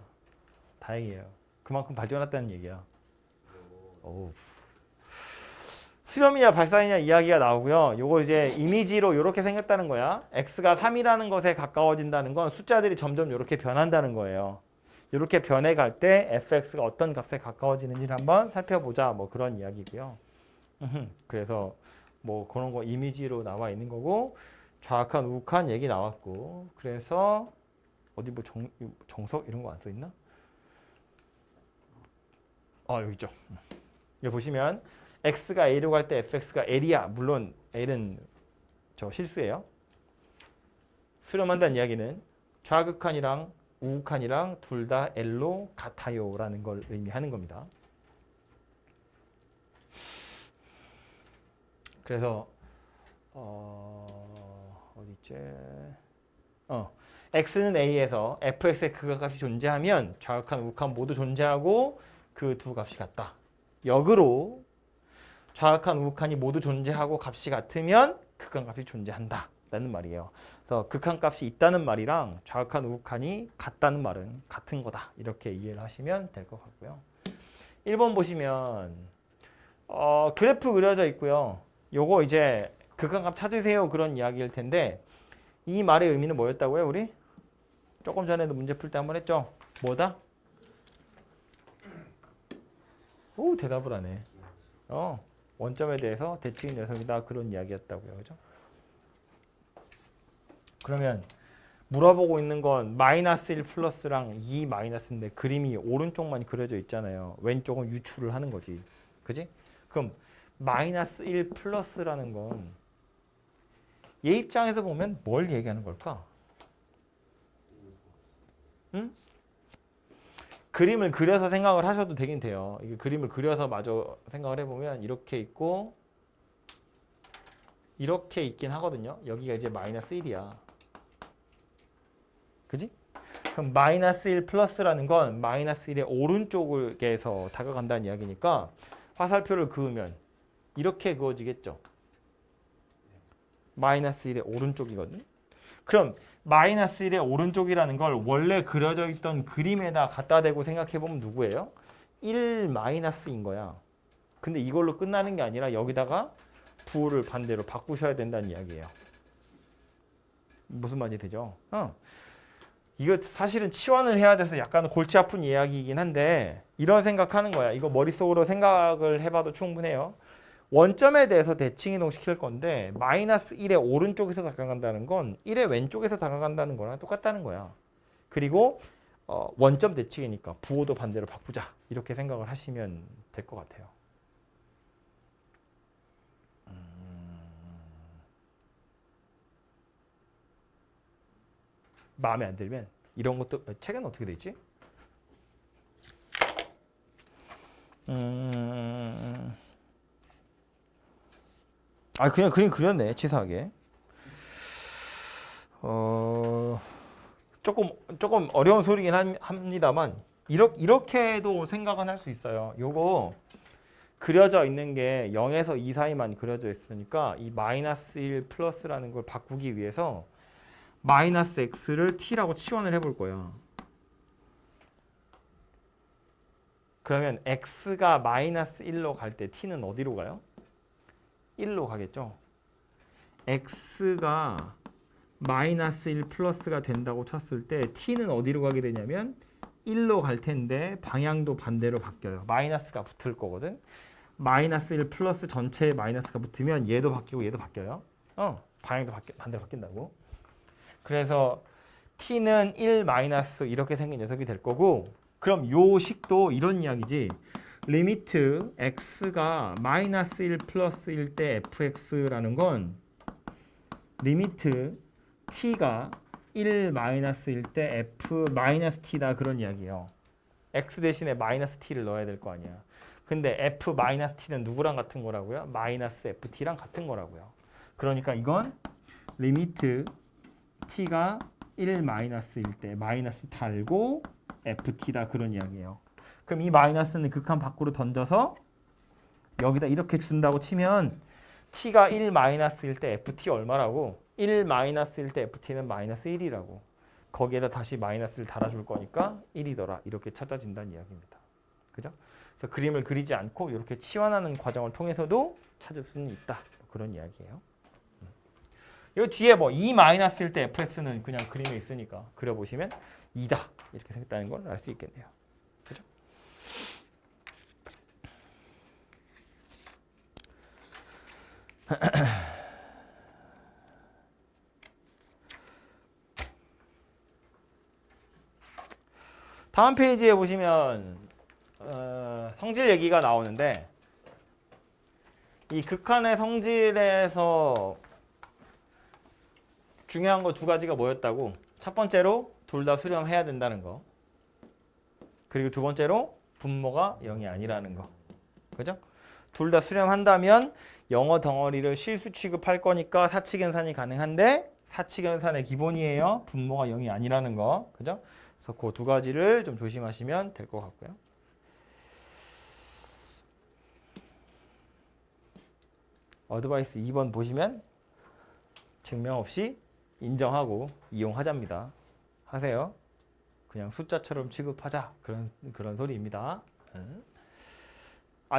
다행이에요. 그만큼 발전했다는 얘기야. 수렴이냐 발산이냐 이야기가 나오고요. 요거 이제 이미지로 이렇게 생겼다는 거야. x가 3이라는 것에 가까워진다는 건 숫자들이 점점 이렇게 변한다는 거예요. 이렇게 변해갈 때 fx가 어떤 값에 가까워지는지를 한번 살펴보자. 뭐 그런 이야기고요. 그래서 뭐 그런 거 이미지로 나와 있는 거고 좌악한 우악한 얘기 나왔고 그래서 어디 뭐 정석 이런 거 안 써 있나? 여기 있죠. 여기 보시면 x가 a로 갈 때 fx가 l이야. 물론 l은 저 실수예요. 수렴한다는 이야기는 좌극한이랑 우극한이랑 둘 다 l로 같아요라는 걸 의미하는 겁니다. 그래서 어디 있지? x는 a에서 fx의 극한값이 존재하면 좌극한, 우극한 모두 존재하고 그 두 값이 같다. 역으로 좌극한, 우극한이 모두 존재하고 값이 같으면 극한값이 존재한다. 라는 말이에요. 그래서 극한값이 있다는 말이랑 좌극한 우극한이 같다는 말은 같은 거다. 이렇게 이해를 하시면 될 것 같고요. 1번 보시면 그래프 그려져 있고요. 요거 이제 극한값 찾으세요. 그런 이야기일 텐데 이 말의 의미는 뭐였다고요? 우리? 조금 전에도 문제 풀 때 한번 했죠? 뭐다? 오, 대답을 하네. 원점에 대해서 대칭 녀석이다. 그런 이야기였다고요. 그죠? 그러면 물어보고 있는 건 마이너스 1 플러스랑 2 마이너스인데 그림이 오른쪽만 그려져 있잖아요. 왼쪽은 유출을 하는 거지. 그지? 그럼 마이너스 1 플러스라는 건 얘 입장에서 보면 뭘 얘기하는 걸까? 응? 그림을 그려서 생각을 하셔도 되긴 돼요. 이게 그림을 그려서 마저 생각을 해보면 이렇게 있고 이렇게 있긴 하거든요. 여기가 이제 마이너스 1이야. 그지? 그럼 마이너스 1 플러스라는 건 마이너스 1의 오른쪽에서 다가간다는 이야기니까 화살표를 그으면 이렇게 그어지겠죠. 마이너스 1의 오른쪽이거든. 그럼 마이너스 1의 오른쪽이라는 걸 원래 그려져 있던 그림에다 갖다 대고 생각해보면 누구예요? 1 마이너스인 거야. 근데 이걸로 끝나는 게 아니라 여기다가 부호를 반대로 바꾸셔야 된다는 이야기예요. 무슨 말인지 되죠? 이거 사실은 치환을 해야 돼서 약간 골치 아픈 이야기이긴 한데 이런 생각하는 거야. 이거 머릿속으로 생각을 해봐도 충분해요. 원점에 대해서 대칭 이동시킬 건데 마이너스 1의 오른쪽에서 다가간다는 건 1의 왼쪽에서 다가간다는 거랑 똑같다는 거야. 그리고 원점 대칭이니까 부호도 반대로 바꾸자. 이렇게 생각을 하시면 될 것 같아요. 마음에 안 들면 이런 것도 책은 어떻게 돼 있지? 그냥 그림 그렸네. 치사하게. 조금 어려운 소리긴 합니다만 이렇게도 생각은 할 수 있어요. 요거 그려져 있는 게 0에서 2 사이만 그려져 있으니까 이 마이너스 1 플러스라는 걸 바꾸기 위해서 마이너스 x를 t라고 치환을 해볼 거야. 그러면 x가 마이너스 1로 갈 때 t는 어디로 가요? 1로 가겠죠. x가 마이너스 1 플러스가 된다고 쳤을 때 t는 어디로 가게 되냐면 1로 갈 텐데 방향도 반대로 바뀌어요. 마이너스가 붙을 거거든. 마이너스 1 플러스 전체에 마이너스가 붙으면 얘도 바뀌고 얘도 바뀌어요. 방향도 반대로 바뀐다고. 그래서 t는 1 마이너스 이렇게 생긴 녀석이 될 거고 그럼 요 식도 이런 이야기지. 리미트 x가 마이너스 1 플러스일 때 fx라는 건 리미트 t가 1 마이너스일 때 f 마이너스 t다 그런 이야기예요. x 대신에 마이너스 t를 넣어야 될 거 아니야. 근데 f 마이너스 t는 누구랑 같은 거라고요? 마이너스 ft랑 같은 거라고요. 그러니까 이건 리미트 t가 1 마이너스일 때 마이너스 달고 ft다 그런 이야기예요. 그럼 이 마이너스는 극한 밖으로 던져서 여기다 이렇게 준다고 치면 t가 1 마이너스일 때 ft 얼마라고? 1 마이너스일 때 ft는 마이너스 1이라고. 거기에다 다시 마이너스를 달아줄 거니까 1이더라. 이렇게 찾아진다는 이야기입니다. 그죠? 그래서 그림을 그리지 않고 이렇게 치환하는 과정을 통해서도 찾을 수는 있다. 그런 이야기예요. 이 뒤에 뭐 2 마이너스일 때 fx는 그냥 그림에 있으니까 그려보시면 2다. 이렇게 생겼다는 걸 알 수 있겠네요. 그죠? 다음 페이지에 보시면 성질 얘기가 나오는데 이 극한의 성질에서 중요한 거 2가지가 뭐였다고? 첫 번째로 둘 다 수렴해야 된다는 거. 그리고 두 번째로 분모가 0이 아니라는 거. 그죠? 둘 다 수렴한다면 영어 덩어리를 실수 취급할 거니까 사칙연산이 가능한데 사칙연산의 기본이에요. 분모가 0이 아니라는 거. 그죠? 그래서 그 2가지를 좀 조심하시면 될 것 같고요. 어드바이스 2번 보시면 증명 없이 인정하고 이용하자입니다. 하세요. 그냥 숫자처럼 취급하자. 그런 소리입니다.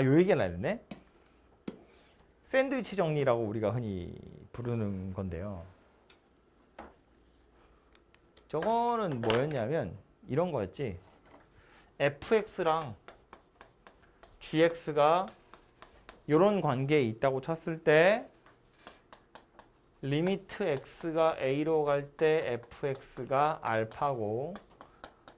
요 얘기는 안 했네. 샌드위치 정리라고 우리가 흔히 부르는 건데요. 저거는 뭐였냐면 이런 거였지. fx랑 gx가 이런 관계에 있다고 쳤을 때 리미트 x가 a로 갈 때 fx가 알파고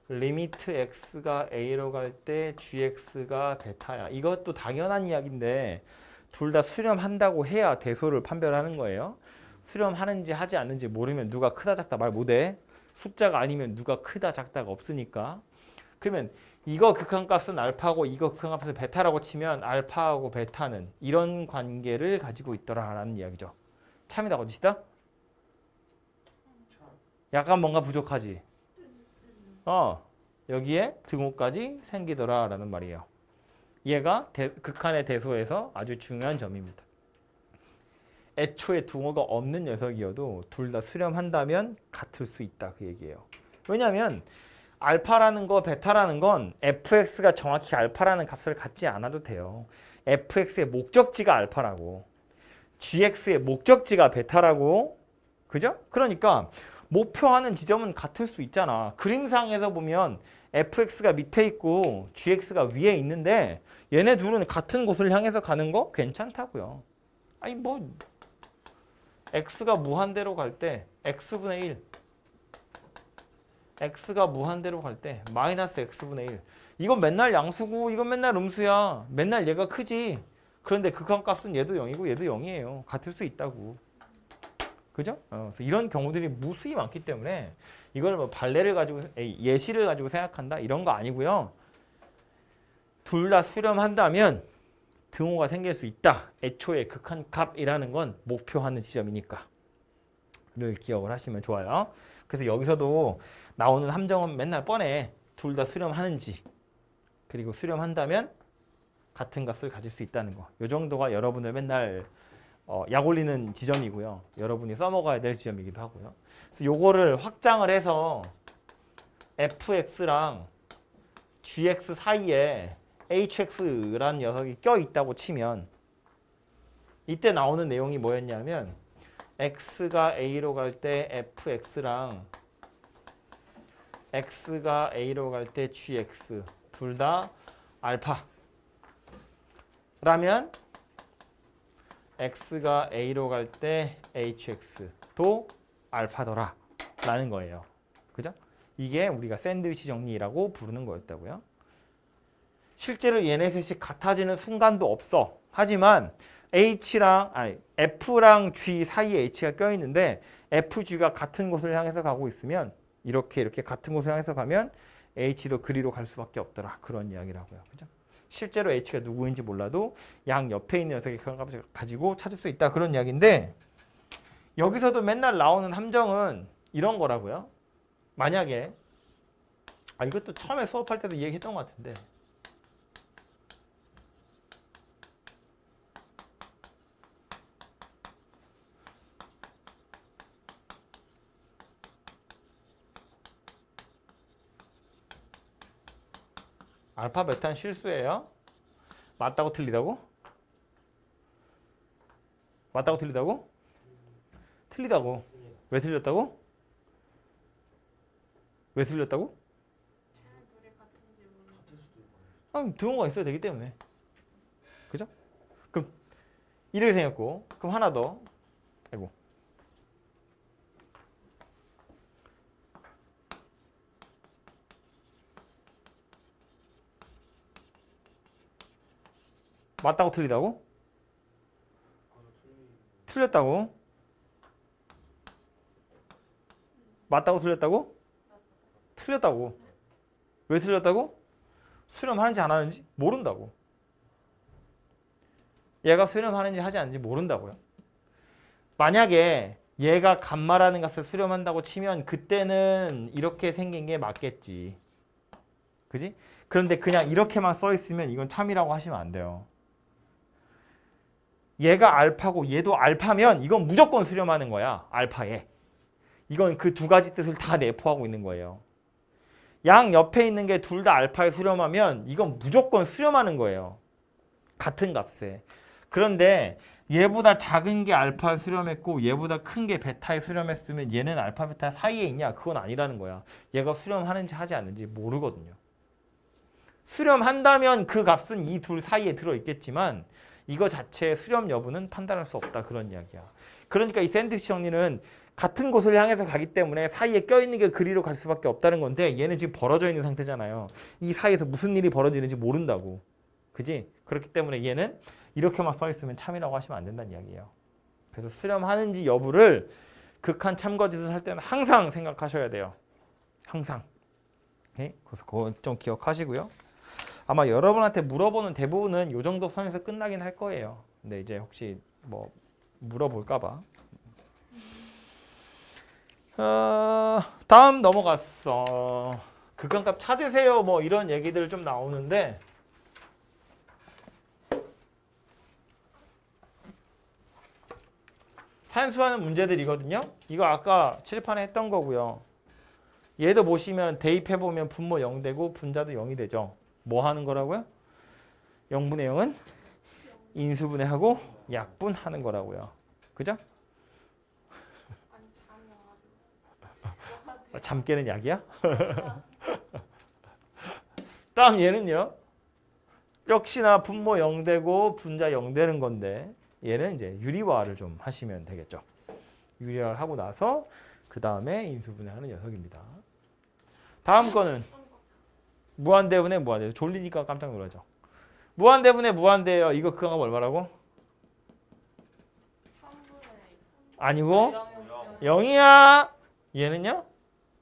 리미트 x가 a로 갈 때 gx가 베타야. 이것도 당연한 이야기인데 둘 다 수렴한다고 해야 대소를 판별하는 거예요. 수렴하는지 하지 않는지 모르면 누가 크다 작다 말 못해. 숫자가 아니면 누가 크다 작다가 없으니까. 그러면 이거 극한값은 알파고 이거 극한값은 베타라고 치면 알파하고 베타는 이런 관계를 가지고 있더라라는 이야기죠. 참이다 거짓이다? 약간 뭔가 부족하지. 여기에 등호까지 생기더라라는 말이에요. 얘가 극한의 대소에서 아주 중요한 점입니다. 애초에 등호가 없는 녀석이어도 둘 다 수렴한다면 같을 수 있다 그 얘기예요. 왜냐하면 알파라는 거 베타라는 건 fx가 정확히 알파라는 값을 갖지 않아도 돼요. fx의 목적지가 알파라고 gx의 목적지가 베타라고 그죠? 그러니까 목표하는 지점은 같을 수 있잖아. 그림상에서 보면 fx가 밑에 있고 gx가 위에 있는데 얘네 둘은 같은 곳을 향해서 가는 거 괜찮다고요. 아니 뭐 x가 무한대로 갈 때 x분의 1 x가 무한대로 갈 때 마이너스 x분의 1 이건 맨날 양수고 이건 맨날 음수야. 맨날 얘가 크지. 그런데 극한값은 얘도 0이고 얘도 0이에요. 같을 수 있다고. 그죠? 그래서 이런 경우들이 무수히 많기 때문에 이걸 뭐 발레를 가지고 예시를 가지고 생각한다 이런 거 아니고요. 둘 다 수렴한다면 등호가 생길 수 있다. 애초에 극한값이라는 건 목표하는 지점이니까. 를 기억을 하시면 좋아요. 그래서 여기서도 나오는 함정은 맨날 뻔해. 둘 다 수렴하는지 그리고 수렴한다면 같은 값을 가질 수 있다는 거. 이 정도가 여러분을 맨날 약 올리는 지점이고요. 여러분이 써먹어야 될 지점이기도 하고요. 그래서 요거를 확장을 해서 fx랑 gx 사이에 hx라는 녀석이 껴있다고 치면 이때 나오는 내용이 뭐였냐면 x가 a로 갈 때 fx랑 x가 a로 갈 때 gx 둘 다 알파 라면 x가 a로 갈 때 hx도 알파더라 라는 거예요. 그죠? 이게 우리가 샌드위치 정리라고 부르는 거였다고요. 실제로 얘네 셋이 같아지는 순간도 없어. 하지만 f랑 g 사이에 h가 껴있는데 fg가 같은 곳을 향해서 가고 있으면 이렇게 같은 곳을 향해서 가면 h도 그리로 갈 수밖에 없더라. 그런 이야기라고요. 그죠? 실제로 h가 누구인지 몰라도 양 옆에 있는 녀석이 그런 값을 가지고 찾을 수 있다. 그런 이야기인데 여기서도 맨날 나오는 함정은 이런 거라고요. 만약에 이것도 처음에 수업할 때도 얘기했던 것 같은데 알파 베타는 실수예요. 맞다고 틀리다고? 맞다고 틀리다고? 틀리다고. 왜 틀렸다고? 왜 틀렸다고? 둘이 같은지 모르겠어요. 같을 수도 있고. 등호가 있어야 되기 때문에. 그죠? 그럼 이렇게 생겼고 그럼 하나 더. 아이고. 맞다고 틀리다고? 틀렸다고? 맞다고 틀렸다고? 틀렸다고. 왜 틀렸다고? 수렴하는지 안 하는지 모른다고. 얘가 수렴하는지 하지 않는지 모른다고요. 만약에 얘가 감마라는 값을 수렴한다고 치면 그때는 이렇게 생긴 게 맞겠지. 그지? 그런데 그냥 이렇게만 써 있으면 이건 참이라고 하시면 안 돼요. 얘가 알파고 얘도 알파면 이건 무조건 수렴하는 거야. 알파에. 이건 그 두 가지 뜻을 다 내포하고 있는 거예요. 양 옆에 있는 게 둘 다 알파에 수렴하면 이건 무조건 수렴하는 거예요. 같은 값에. 그런데 얘보다 작은 게 알파에 수렴했고 얘보다 큰 게 베타에 수렴했으면 얘는 알파 베타 사이에 있냐? 그건 아니라는 거야. 얘가 수렴하는지 하지 않는지 모르거든요. 수렴한다면 그 값은 이 둘 사이에 들어있겠지만 이거 자체의 수렴 여부는 판단할 수 없다. 그런 이야기야. 그러니까 이 샌드위치 정리는 같은 곳을 향해서 가기 때문에 사이에 껴있는 게 그리로 갈 수밖에 없다는 건데 얘는 지금 벌어져 있는 상태잖아요. 이 사이에서 무슨 일이 벌어지는지 모른다고. 그지? 그렇기 때문에 얘는 이렇게만 써있으면 참이라고 하시면 안 된다는 이야기예요. 그래서 수렴하는지 여부를 극한 참거짓을 할 때는 항상 생각하셔야 돼요. 항상. 네? 그래서 그거 좀 기억하시고요. 아마 여러분한테 물어보는 대부분은 이 정도 선에서 끝나긴 할 거예요. 근데 이제 혹시 뭐 물어볼까봐. 다음 넘어갔어. 극한값 찾으세요. 뭐 이런 얘기들 좀 나오는데 산수하는 문제들이거든요. 이거 아까 칠판에 했던 거고요. 얘도 보시면 대입해보면 분모 0되고 분자도 0이 되죠. 뭐 하는 거라고요? 0분의 0은 인수분해하고 약분하는 거라고요. 그죠? 아니 잠이 잠 깨는 약이야? 다음 얘는요. 역시나 분모 0되고 분자 0 되는 건데 얘는 이제 유리화를 좀 하시면 되겠죠. 유리화를 하고 나서 그 다음에 인수분해하는 녀석입니다. 다음 거는 무한대분의 무한대. 졸리니까 깜짝 놀라죠. 무한대분의 무한대예요. 이거 그거가 얼마라고? 3분의 아니고 0이야. 얘는요?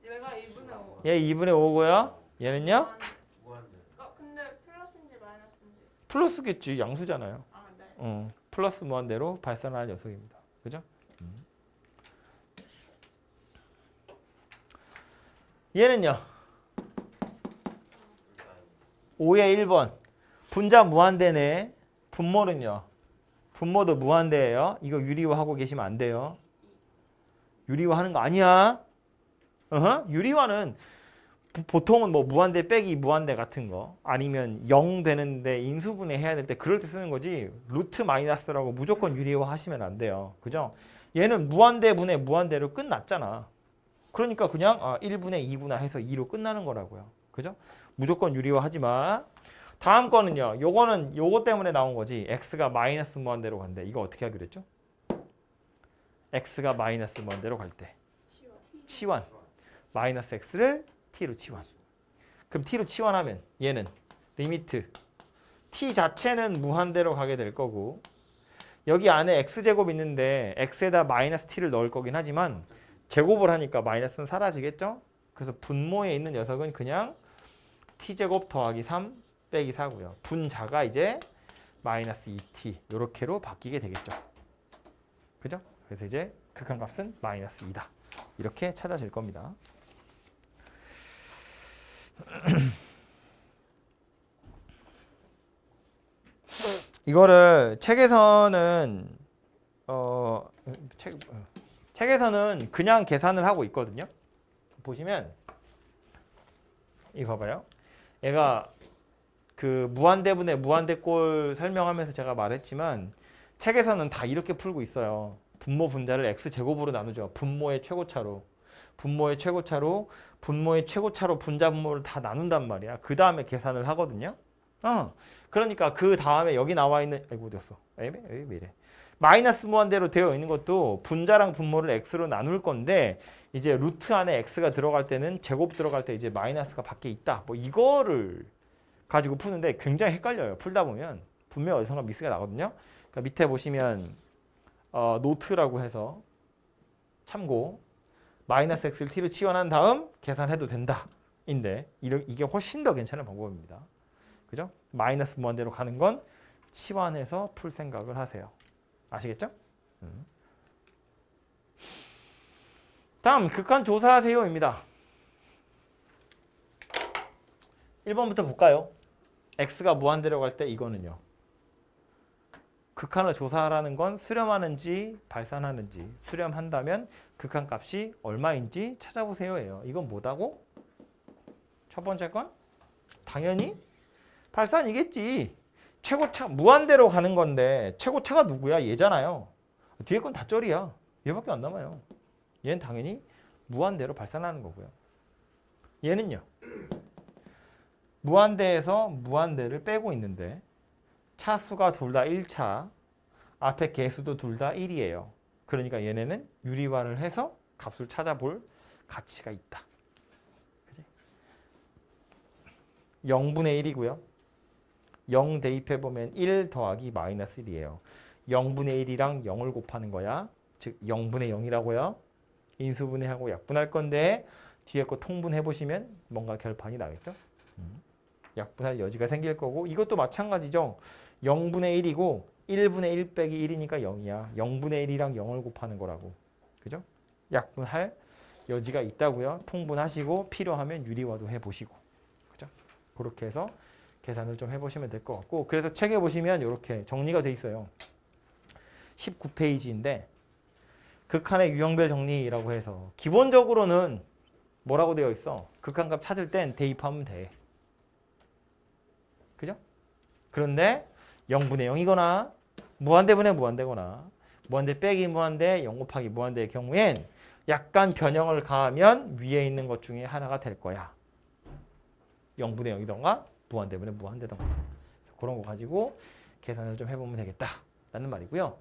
얘가 2분의 5. 얘 2분의 5고요. 얘는요? 무한대. 근데 플러스인지 마이너스인지. 플러스겠지. 양수잖아요. 아 네. 플러스 무한대로 발산하는 녀석입니다. 그죠? 얘는요. 5의 1번. 분자 무한대네. 분모는요. 분모도 무한대예요. 이거 유리화하고 계시면 안 돼요. 유리화하는 거 아니야. 유리화는 보통은 뭐 무한대 빼기 무한대 같은 거 아니면 0 되는데 인수분해 해야 될 때 그럴 때 쓰는 거지 루트 마이너스라고 무조건 유리화 하시면 안 돼요. 그죠? 얘는 무한대분의 무한대로 끝났잖아. 그러니까 그냥 1분의 2구나 해서 2로 끝나는 거라고요. 그죠? 무조건 유리화 하지 마. 다음 거는요. 요거는 요거 때문에 나온 거지. x가 마이너스 무한대로 간대. 이거 어떻게 하기로 했죠? x가 마이너스 무한대로 갈 때 치환. 마이너스 x를 t로 치환. 그럼 t로 치환하면 얘는 리미트 t 자체는 무한대로 가게 될 거고 여기 안에 x제곱 있는데 x에다 마이너스 t를 넣을 거긴 하지만 제곱을 하니까 마이너스는 사라지겠죠? 그래서 분모에 있는 녀석은 그냥 t제곱 더하기 3 빼기 4고요. 분자가 이제 마이너스 2t 요렇게로 바뀌게 되겠죠. 그죠? 그래서 이제 극한값은 마이너스 2다. 이렇게 찾아질 겁니다. 이거를 책에서는 책에서는 그냥 계산을 하고 있거든요. 보시면 이거 봐봐요. 얘가 그 무한대분의 무한대꼴 설명하면서 제가 말했지만 책에서는 다 이렇게 풀고 있어요. 분모 분자를 x제곱으로 나누죠. 분모의 최고차로. 분모의 최고차로 분모의 최고차로 분자 분모를 다 나눈단 말이야. 그 다음에 계산을 하거든요. 그러니까 그 다음에 여기 나와 있는 아이고 어디였어? 왜 이래? 마이너스 무한대로 되어 있는 것도 분자랑 분모를 x로 나눌 건데 이제 루트 안에 x가 들어갈 때는 제곱 들어갈 때 이제 마이너스가 밖에 있다. 뭐 이거를 가지고 푸는데 굉장히 헷갈려요. 풀다 보면 분명히 어디선가 미스가 나거든요. 그러니까 밑에 보시면 노트라고 해서 참고 마이너스 x를 t로 치환한 다음 계산해도 된다. 인데 이게 훨씬 더 괜찮은 방법입니다. 그죠? 마이너스 무한대로 가는 건 치환해서 풀 생각을 하세요. 아시겠죠? 다음 극한 조사하세요입니다. 1번부터 볼까요? x가 무한대로 갈 때 이거는요. 극한을 조사하라는 건 수렴하는지 발산하는지, 수렴한다면 극한값이 얼마인지 찾아보세요예요. 이건 뭐다고? 첫 번째 건 당연히 발산이겠지. 최고차 무한대로 가는 건데 최고차가 누구야? 얘잖아요. 뒤에 건 다 쩔이야. 얘밖에 안 남아요. 얘는 당연히 무한대로 발산하는 거고요. 얘는요. 무한대에서 무한대를 빼고 있는데 차수가 둘 다 1차, 앞에 개수도 둘 다 1이에요. 그러니까 얘네는 유리화를 해서 값을 찾아볼 가치가 있다. 그치? 0분의 1이고요. 0 대입해보면 1 더하기 마이너스 1이에요. 0분의 1이랑 0을 곱하는 거야. 즉 0분의 0이라고요. 인수분해하고 약분할 건데 뒤에 거 통분해보시면 뭔가 결판이 나겠죠. 약분할 여지가 생길 거고 이것도 마찬가지죠. 0분의 1이고 1분의 1 빼기 1이니까 0이야. 0분의 1이랑 0을 곱하는 거라고. 그죠? 약분할 여지가 있다고요. 통분하시고 필요하면 유리화도 해보시고. 그죠? 그렇게 해서 계산을 좀 해보시면 될 것 같고 그래서 책에 보시면 이렇게 정리가 돼 있어요. 19페이지인데 극한의 유형별 정리라고 해서 기본적으로는 뭐라고 되어 있어? 극한값 찾을 땐 대입하면 돼. 그죠? 그런데 0분의 0이거나 무한대분의 무한대거나 무한대 빼기 무한대 0 곱하기 무한대의 경우엔 약간 변형을 가하면 위에 있는 것 중에 하나가 될 거야. 0분의 0이던가 무한대분의 무한대던가 그런 거 가지고 계산을 좀 해보면 되겠다라는 말이고요.